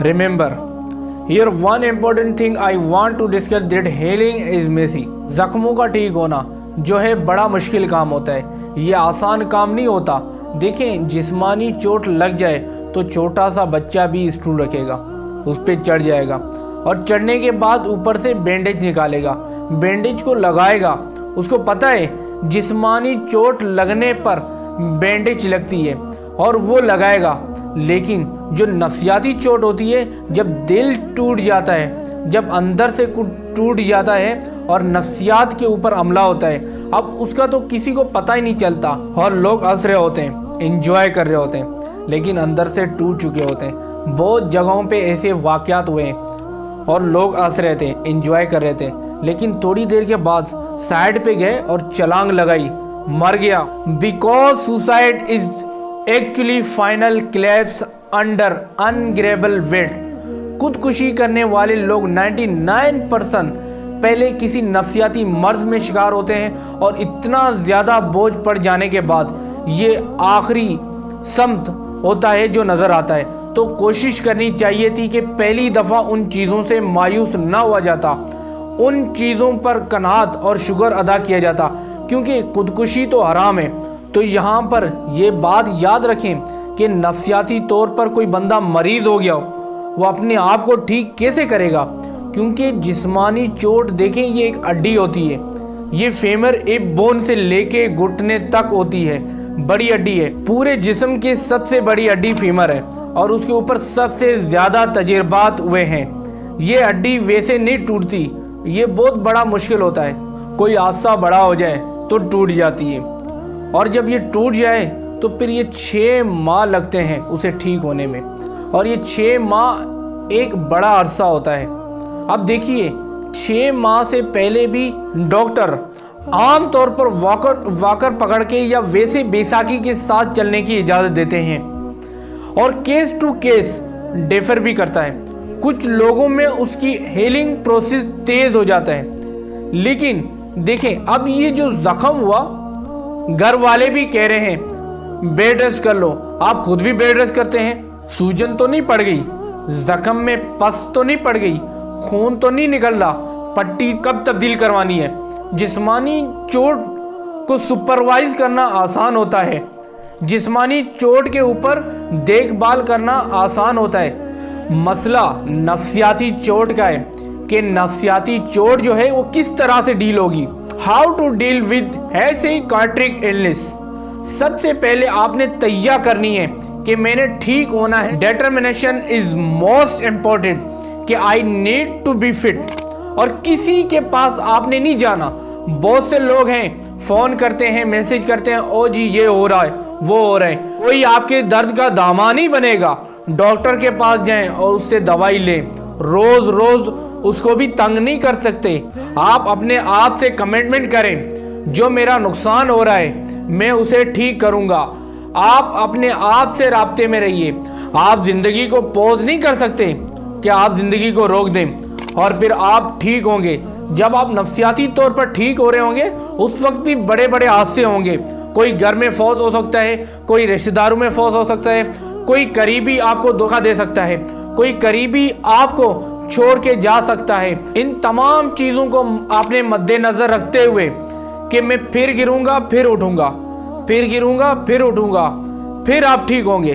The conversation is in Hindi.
Remember, here one important thing I want to discuss that healing is messy. जख्मों का ठीक होना जो है बड़ा मुश्किल काम होता है, ये आसान काम नहीं होता। देखें, जिस्मानी चोट लग जाए तो छोटा सा बच्चा भी स्टूल रखेगा, उस पर चढ़ जाएगा और चढ़ने के बाद ऊपर से बैंडेज निकालेगा, बैंडेज को लगाएगा। उसको पता है जिस्मानी चोट लगने पर बैंडेज लगती है और वो लगाएगा। लेकिन जो नफसियाती चोट होती है, जब दिल टूट जाता है, जब अंदर से कुछ टूट जाता है और नफसियात के ऊपर हमला होता है, अब उसका तो किसी को पता ही नहीं चलता और लोग हंस रहे होते हैं, एंजॉय कर रहे होते हैं, लेकिन अंदर से टूट चुके होते हैं। बहुत जगहों पे ऐसे वाक़यात हुए हैं और लोग हंस रहे थे, एंजॉय कर रहे थे, लेकिन थोड़ी देर के बाद साइड पे गए और छलांग लगाई, मर गया। Because suicide is actually final collapse under ungrabbable weight. खुदकुशी करने वाले लोग 99% पहले किसी नफसियाती मर्ज में शिकार होते हैं और इतना ज़्यादा बोझ पड़ जाने के बाद ये आखिरी समत होता है जो नज़र आता है। तो कोशिश करनी चाहिए थी कि पहली दफ़ा उन चीज़ों से मायूस ना हुआ जाता, उन चीज़ों पर कनात और शुक्र अदा किया जाता, क्योंकि खुदकुशी तो हराम है। तो यहाँ पर ये बात याद रखें कि नफसियाती तौर पर कोई बंदा मरीज़ हो गया हो, वो अपने आप को ठीक कैसे करेगा? क्योंकि जिस्मानी चोट देखें, ये एक हड्डी होती है, ये फेमर एप बोन से लेके घुटने तक होती है, बड़ी हड्डी है। पूरे जिस्म की सबसे बड़ी हड्डी फीमर है और उसके ऊपर सबसे ज़्यादा तजर्बात हुए हैं। ये हड्डी वैसे नहीं टूटती, ये बहुत बड़ा मुश्किल होता है। कोई हादसा बड़ा हो जाए तो टूट जाती है और जब ये टूट जाए तो फिर ये 6 माह लगते हैं उसे ठीक होने में, और ये 6 माह एक बड़ा अरसा होता है। अब देखिए, 6 माह से पहले भी डॉक्टर आम तौर पर वॉकर पकड़ के या वैसे बैसाखी के साथ चलने की इजाज़त देते हैं और केस टू केस डिफर भी करता है। कुछ लोगों में उसकी हीलिंग प्रोसेस तेज़ हो जाता है। लेकिन देखें, अब ये जो ज़ख्म हुआ, घर वाले भी कह रहे हैं बेड रेस्ट कर लो, आप खुद भी बेड रेस्ट करते हैं। सूजन तो नहीं पड़ गई, जख्म में पस तो नहीं पड़ गई, खून तो नहीं निकल रहा, पट्टी कब तब्दील करवानी है? जिस्मानी चोट को सुपरवाइज करना आसान होता है, जिस्मानी चोट के ऊपर देखभाल करना आसान होता है। मसला नफसियाती चोट का है कि नफसियाती चोट जो है वो किस तरह से डील होगी। How to deal with psychiatric illness. सबसे पहले आपने तैयार करनी है कि मैंने ठीक होना है। डिटर्मिनेशन इज मोस्ट इम्पोर्टेंट कि I need to be fit, और किसी के पास आपने नहीं जाना। बहुत से लोग हैं, फ़ोन करते हैं, मैसेज करते हैं, ओ जी ये हो रहा है, वो हो रहा है। कोई आपके दर्द का दामा नहीं बनेगा। डॉक्टर के पास जाएं और उससे दवाई लें, रोज़ रोज़ उसको भी तंग नहीं कर सकते। आप अपने आप से कमिटमेंट करें, जो मेरा नुकसान हो रहा है मैं उसे ठीक करूँगा। आप अपने आप से राब्ते में रहिए। आप ज़िंदगी को पॉज नहीं कर सकते कि आप ज़िंदगी को रोक दें और फिर आप ठीक होंगे। जब आप नफसियाती तौर पर ठीक हो रहे होंगे, उस वक्त भी बड़े बड़े हादसे होंगे। कोई घर में फौत हो सकता है, कोई रिश्तेदारों में फौत हो सकता है, कोई करीबी आपको धोखा दे सकता है, कोई करीबी आपको छोड़ के जा सकता है। इन तमाम चीज़ों को आपने मद्देनज़र रखते हुए कि मैं फिर गिरूंगा फिर उठूंगा, फिर गिरूंगा फिर उठूंगा, फिर आप ठीक होंगे।